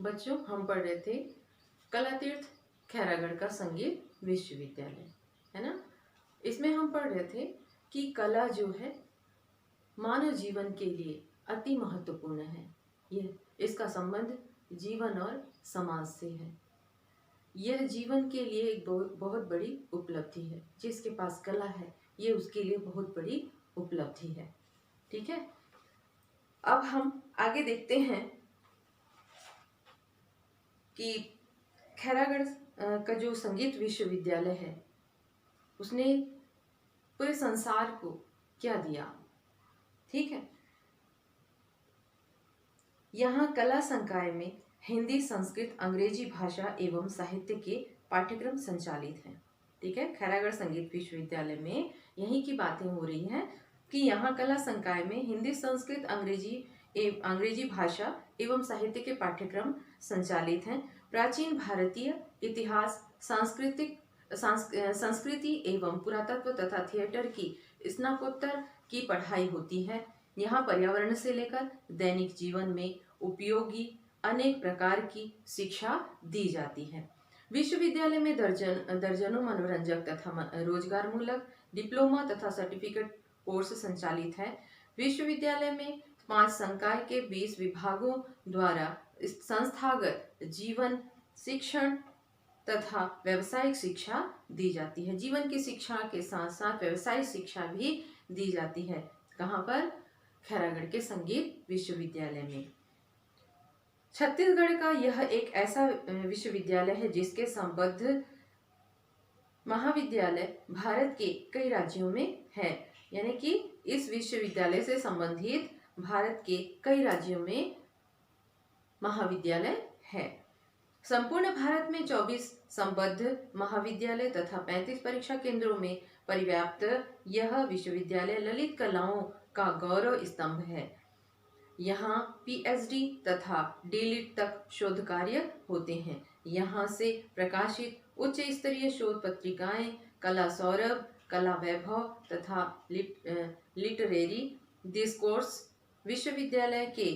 बच्चों, हम पढ़ रहे थे कलातीर्थ खैरागढ़ का संगीत विश्वविद्यालय, है ना। इसमें हम पढ़ रहे थे कि कला जो है मानव जीवन के लिए अति महत्वपूर्ण है। यह इसका संबंध जीवन और समाज से है। यह जीवन के लिए एक बहुत बड़ी उपलब्धि है। जिसके पास कला है ये उसके लिए बहुत बड़ी उपलब्धि है। ठीक है, अब हम आगे देखते हैं कि खैरागढ़ का जो संगीत विश्वविद्यालय है उसने पूरे संसार को क्या दिया। ठीक है, यहाँ कला संकाय में हिंदी, संस्कृत, अंग्रेजी भाषा एवं साहित्य के पाठ्यक्रम संचालित हैं। ठीक है, खैरागढ़ संगीत विश्वविद्यालय में यही की बातें हो रही हैं कि यहाँ कला संकाय में हिंदी, संस्कृत, अंग्रेजी भाषा एवं साहित्य के पाठ्यक्रम संचालित हैं। प्राचीन भारतीय इतिहास, संस्कृति एवं पुरातत्व तथा थिएटर की स्नातकोत्तर की पढ़ाई होती है। यहाँ पर्यावरण से लेकर दैनिक जीवन में उपयोगी अनेक प्रकार की शिक्षा दी जाती है। विश्वविद्यालय में दर्जनों मनोरंजक तथा रोजगारमूलक डिप्लोमा तथा सर्टिफिकेट कोर्स संचालित है। विश्वविद्यालय में 5 संकाय के 20 विभागों द्वारा संस्थागत जीवन शिक्षण तथा व्यावसायिक शिक्षा दी जाती है। जीवन की शिक्षा के साथ साथ व्यावसायिक शिक्षा भी दी जाती है। कहाँ पर? खैरागढ़ के संगीत विश्वविद्यालय में। छत्तीसगढ़ का यह एक ऐसा विश्वविद्यालय है जिसके संबद्ध महाविद्यालय भारत के कई राज्यों में है। यानी कि इस विश्वविद्यालय से संबंधित भारत के कई राज्यों में महाविद्यालय है। संपूर्ण भारत में 24 संबद्ध महाविद्यालय तथा 35 परीक्षा केंद्रों में परिव्याप्त यह विश्वविद्यालय ललित कलाओं का गौरव स्तंभ है। यहाँ पीएचडी तथा डीलिट तक शोध कार्य होते हैं। यहाँ से प्रकाशित उच्च स्तरीय शोध पत्रिकाएं कला सौरभ, कला वैभव तथा लिटरेरी डिस्कोर्स विश्वविद्यालय के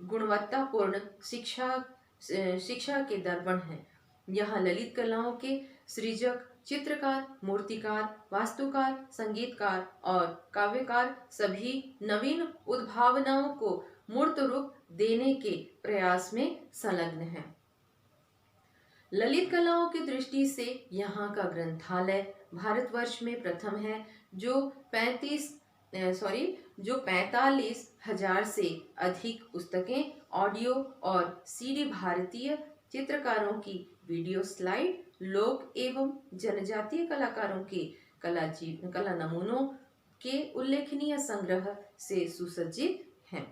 गुणवत्तापूर्ण शिक्षा के दर्पण हैं। यहाँ ललित कलाओं के सृजक, चित्रकार, मूर्तिकार, वास्तुकार, संगीतकार और काव्यकार सभी नवीन उद्भावनाओं को मूर्त रूप देने के प्रयास में संलग्न हैं। ललित कलाओं की दृष्टि से यहाँ का ग्रंथालय भारतवर्ष में प्रथम है, जो 45,000 से अधिक पुस्तकें, ऑडियो और सीडी भारतीय चित्रकारों की वीडियो स्लाइड, लोक एवं जनजातीय कलाकारों के कला नमूनों के उल्लेखनीय संग्रह से सुसज्जित है।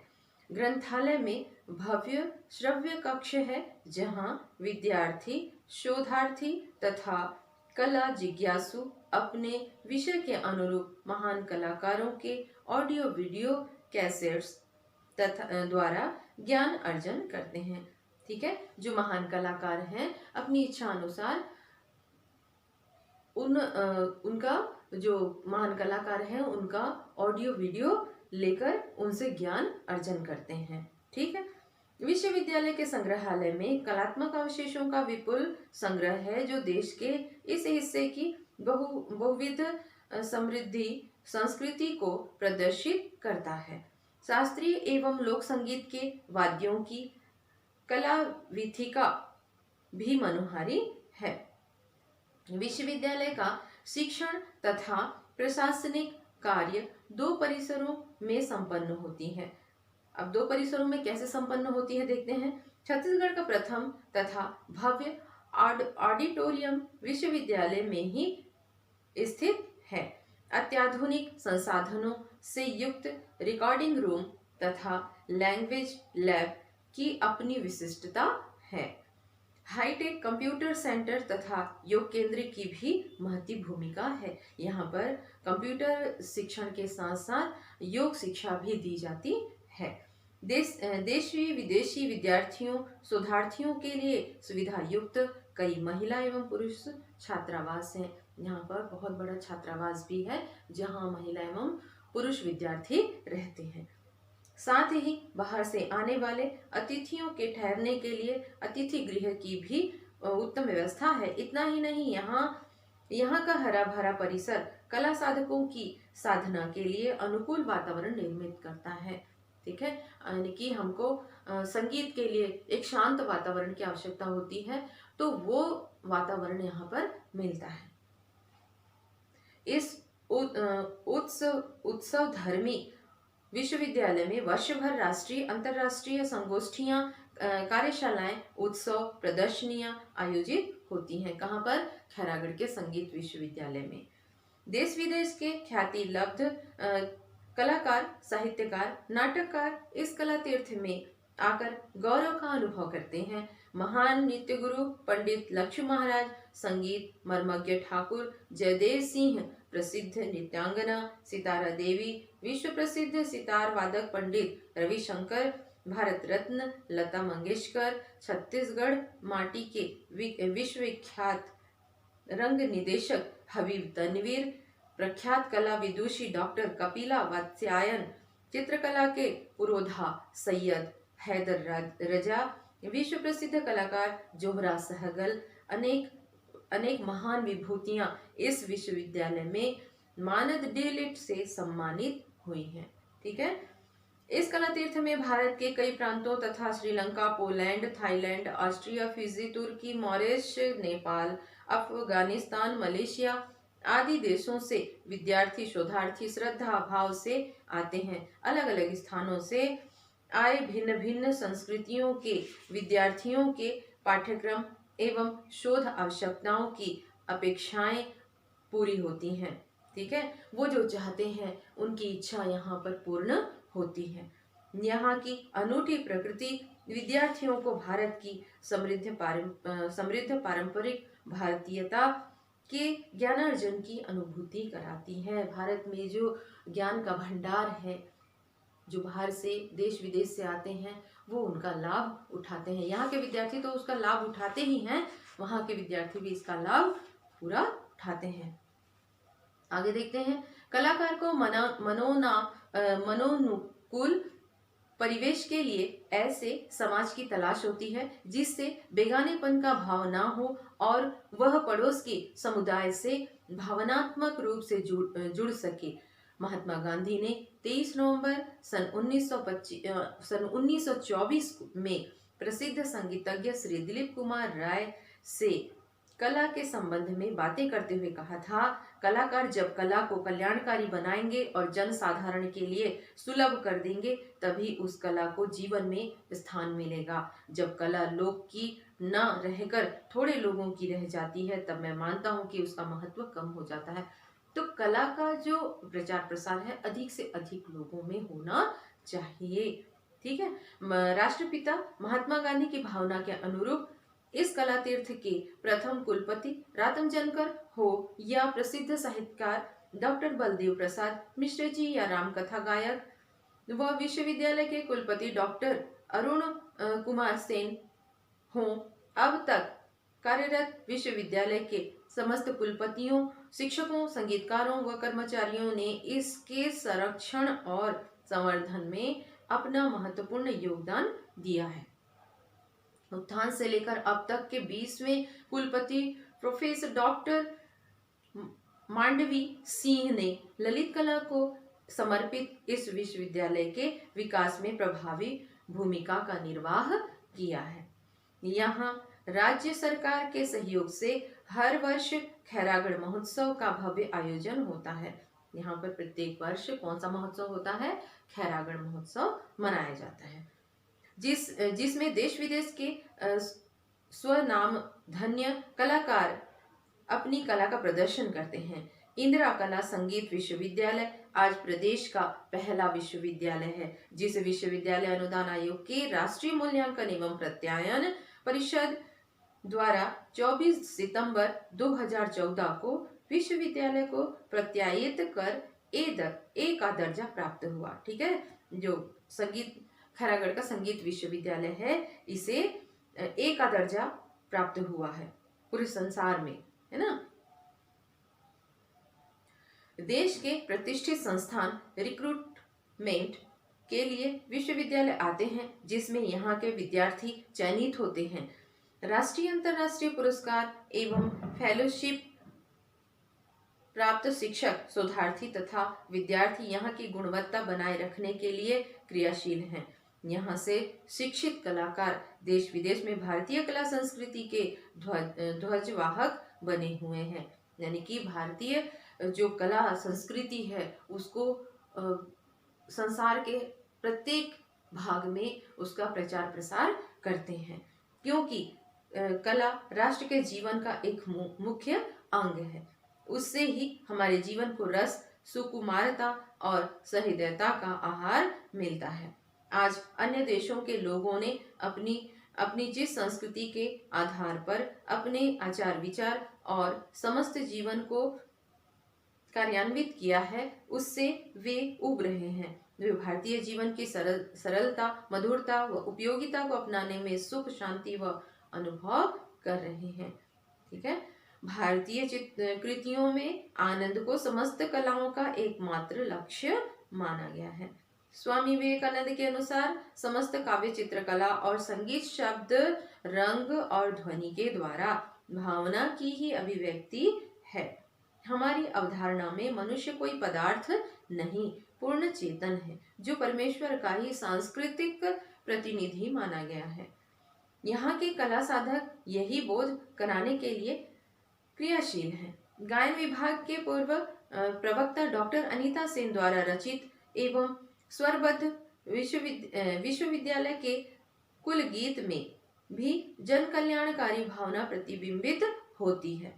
ग्रंथालय में भव्य श्रव्य कक्ष है, जहां विद्यार्थी, शोधार्थी तथा कला जिज्ञासु अपने विषय के अनुरूप महान कलाकारों के ऑडियो वीडियो कैसेट्स द्वारा ज्ञान अर्जन करते हैं। ठीक है, जो महान कलाकार हैं अपनी इच्छा अनुसार उनका जो महान कलाकार हैं उनका ऑडियो वीडियो लेकर उनसे ज्ञान अर्जन करते हैं। ठीक है, विश्वविद्यालय के संग्रहालय में कलात्मक अवशेषों का विपुल संग्रह है, जो देश के इस हिस्से की बहुविध समृद्धि संस्कृति को प्रदर्शित करता है। शास्त्रीय एवं लोक संगीत के वाद्यों की कला विथिका भी मनोहारी है। विश्वविद्यालय का शिक्षण तथा प्रशासनिक कार्य 2 परिसरों में संपन्न होती है। अब 2 परिसरों में कैसे संपन्न होती है देखते हैं। छत्तीसगढ़ का प्रथम तथा भव्य ऑडिटोरियम विश्वविद्यालय में ही स्थित है। अत्याधुनिक संसाधनों से युक्त रिकॉर्डिंग रूम तथा लैंग्वेज लैब की अपनी विशिष्टता है। हाईटेक कंप्यूटर सेंटर तथा योग केंद्र की भी महत्वपूर्ण भूमिका है। यहाँ पर कंप्यूटर शिक्षण के साथ साथ योग शिक्षा भी दी जाती है। देशी विदेशी विद्यार्थियों, शोधार्थियों के लिए सुविधा युक्त कई महिला एवं पुरुष छात्रावास हैं। यहाँ पर बहुत बड़ा छात्रावास भी है, जहाँ महिला एवं पुरुष विद्यार्थी रहते हैं। साथ ही बाहर से आने वाले अतिथियों के ठहरने के लिए अतिथि गृह की भी उत्तम व्यवस्था है। इतना ही नहीं, यहाँ का हरा भरा परिसर कला साधकों की साधना के लिए अनुकूल वातावरण निर्मित करता है। ठीक है, यानी कि हमको संगीत के लिए एक शांत वातावरण की आवश्यकता होती है, तो वो वातावरण यहाँ पर मिलता है। इस उत्सव धर्मी विश्वविद्यालय में वर्ष भर राष्ट्रीय अंतर्राष्ट्रीय संगोष्ठियां, कार्यशालाएं, उत्सव, प्रदर्शनियां आयोजित होती हैं। कहाँ पर? खैरागढ़ के संगीत विश्वविद्यालय में। देश विदेश के ख्याति लब्ध कलाकार, साहित्यकार, नाटककार इस कला तीर्थ में आकर गौरव का अनुभव करते हैं। महान नृत्य गुरु पंडित लक्ष्मी महाराज, संगीत मर्मज्ञ ठाकुर जयदेव सिंह, प्रसिद्ध नृत्यांगना सितारा देवी, विश्व प्रसिद्ध सितार वादक पंडित रविशंकर, भारत रत्न लता मंगेशकर, छत्तीसगढ़ माटी के विश्वविख्यात रंग निदेशक हबीब तनवीर, प्रख्यात कला विदुषी डॉक्टर कपिला वात्स्यायन, चित्रकला के पुरोधा सैयद हैदर रजा, विश्व प्रसिद्ध कलाकार जोहरा सहगल, अनेक महान विभूतियां इस विश्वविद्यालय में मानद डीलिट से सम्मानित हुई हैं। ठीक है, इस कला तीर्थ में भारत के कई प्रांतों तथा Sri Lanka, Poland, Thailand, Austria, Fiji, तुर्की, मॉरिशस, नेपाल, अफगानिस्तान, मलेशिया आदि देशों से विद्यार्थी, शोधार्थी श्रद्धा भाव से आते हैं। अलग अलग स्थानों से आए भिन्न भिन्न संस्कृतियों के विद्यार्थियों के पाठ्यक्रम एवं शोध आवश्यकताओं की अपेक्षाएं पूरी होती हैं। ठीक है, वो जो चाहते हैं उनकी इच्छा यहाँ पर पूर्ण होती है। यहाँ की अनूठी प्रकृति विद्यार्थियों को भारत की समृद्ध पारंपरिक भारतीयता के ज्ञानार्जन की अनुभूति कराती है। भारत में जो ज्ञान का भंडार है, जो बाहर से देश विदेश से आते हैं, वो उनका लाभ उठाते हैं। यहाँ के विद्यार्थी तो उसका लाभ उठाते ही हैं, वहाँ के विद्यार्थी भी इसका लाभ पूरा उठाते हैं। आगे देखते हैं, कलाकार को मनोनुकूल परिवेश के लिए ऐसे समाज की तलाश होती है जिससे बेगानेपन का भाव ना हो और वह पड़ोस के समुदाय से भावनात्मक रूप से जुड़ सके। महात्मा गांधी ने 23 नवंबर सन 1924 में प्रसिद्ध संगीतज्ञ श्री दिलीप कुमार राय से कला के संबंध में बातें करते हुए कहा था, कलाकार जब कला को कल्याणकारी बनाएंगे और जन साधारण के लिए सुलभ कर देंगे, तभी उस कला को जीवन में स्थान मिलेगा। जब कला लोग की न रहकर थोड़े लोगों की रह जाती है, तब मैं मानता हूँ कि उसका महत्व कम हो जाता है। तो कला का जो प्रचार प्रसार है अधिक से अधिक लोगों में होना चाहिए। ठीक है, राष्ट्रपिता महात्मा गांधी की भावना के अनुरूप इस कला तीर्थ के प्रथम कुलपति रातम जनकर हो या प्रसिद्ध साहित्यकार डॉक्टर बलदेव प्रसाद मिश्र जी या रामकथा गायक व विश्वविद्यालय के कुलपति डॉक्टर अरुण कुमार सेन हो, अब तक कार्यरत विश्वविद्यालय के समस्त कुलपतियों, शिक्षकों, संगीतकारों व कर्मचारियों ने इसके संरक्षण और संवर्धन में अपना महत्वपूर्ण योगदान दिया है। उत्थान से लेकर अब तक के 20वें कुलपति प्रोफेसर डॉक्टर मांडवी सिंह ने ललित कला को समर्पित इस विश्वविद्यालय के विकास में प्रभावी भूमिका का निर्वाह किया है। यहाँ राज्य सरकार के सहयोग से हर वर्ष खैरागढ़ महोत्सव का भव्य आयोजन होता है। यहाँ पर प्रत्येक वर्ष कौन सा महोत्सव होता है? खैरागढ़ महोत्सव मनाया जाता है, जिसमें देश विदेश के स्वनाम धन्य कलाकार अपनी कला का प्रदर्शन करते हैं। इंदिरा कला संगीत विश्वविद्यालय आज प्रदेश का पहला विश्वविद्यालय है, जिस विश्वविद्यालय अनुदान आयोग के राष्ट्रीय मूल्यांकन एवं प्रत्यायन परिषद द्वारा 24 सितंबर 2014 को विश्वविद्यालय को प्रत्यायित कर ए का दर्जा प्राप्त हुआ। ठीक है, जो संगीत खैरागढ़ का संगीत विश्वविद्यालय है, इसे ए का दर्जा प्राप्त हुआ है पूरे संसार में, है ना। देश के प्रतिष्ठित संस्थान रिक्रूटमेंट के लिए विश्वविद्यालय आते हैं, जिसमें यहाँ के विद्यार्थी चयनित होते हैं। राष्ट्रीय अंतर्राष्ट्रीय पुरस्कार एवं फेलोशिप प्राप्त शिक्षक, शोधार्थी तथा विद्यार्थी यहाँ की गुणवत्ता बनाए रखने के लिए क्रियाशील हैं। यहाँ से शिक्षित कलाकार देश विदेश में भारतीय कला संस्कृति के ध्वजवाहक बने हुए हैं। यानी कि भारतीय जो कला संस्कृति है उसको संसार के प्रत्येक भाग में उसका प्रचार प्रसार करते हैं, क्योंकि कला राष्ट्र के जीवन का एक मुख्य अंग है। उससे ही हमारे जीवन को रस, सुकुमारता और सहृदयता का आहार मिलता है। आज अन्य देशों के लोगों ने अपनी अपनी जिस संस्कृति के आधार पर अपने आचार विचार और समस्त जीवन को कार्यान्वित किया है, उससे वे उब रहे हैं। वे भारतीय जीवन की सरलता, मधुरता व उपयोगिता को अपनाने में सुख, शांति व अनुभव कर रहे हैं। ठीक है। भारतीय कृतियों में आनंद को समस्त कलाओं का एकमात्र लक्ष्य माना गया है। स्वामी विवेकानंद के अनुसार समस्त काव्य, चित्रकला और संगीत शब्द, रंग और ध्वनि के द्वारा भावना की ही अभिव्यक्ति है। हमारी अवधारणा में मनुष्य कोई पदार्थ नहीं, पूर्ण चेतन है, जो परमेश्वर का ही सांस्कृतिक प्रतिनिधि माना गया है। यहाँ के कला साधक यही बोध कराने के लिए क्रियाशील है। गायन विभाग के पूर्व प्रवक्ता डॉक्टर अनीता सेन द्वारा रचित एवं स्वरबद्ध विश्वविद्यालय के कुल गीत में भी जन कल्याणकारी भावना प्रतिबिंबित होती है।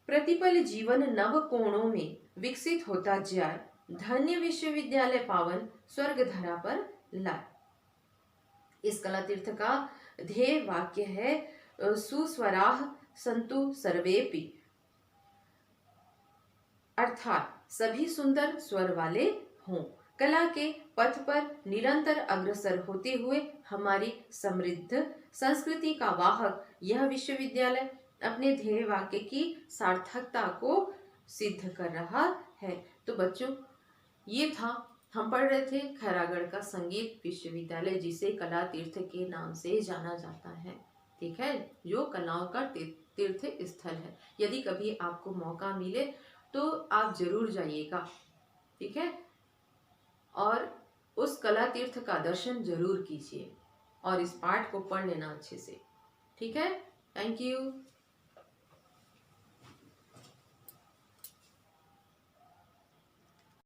प्रतिपल जीवन नव कोणों में विकसित होता जाए, धन्य विश्वविद्यालय पावन स्वर्ग धरा पर लाए। इस कला तीर्थ का ध्येय वाक्य है सुस्वराः संतु सर्वेपि, अर्थात सभी सुंदर स्वर वाले हों। कला के पथ पर निरंतर अग्रसर होते हुए हमारी समृद्ध संस्कृति का वाहक यह विश्वविद्यालय अपने ध्येय वाक्य की सार्थकता को सिद्ध कर रहा है। तो बच्चों, ये था, हम पढ़ रहे थे खैरागढ़ का संगीत विश्वविद्यालय, जिसे कला तीर्थ के नाम से जाना जाता है। ठीक है, जो कलाओं का तीर्थ स्थल है। यदि कभी आपको मौका मिले तो आप जरूर जाइएगा। ठीक है, और उस कला तीर्थ का दर्शन जरूर कीजिए और इस पाठ को पढ़ लेना अच्छे से। ठीक है, थैंक यू।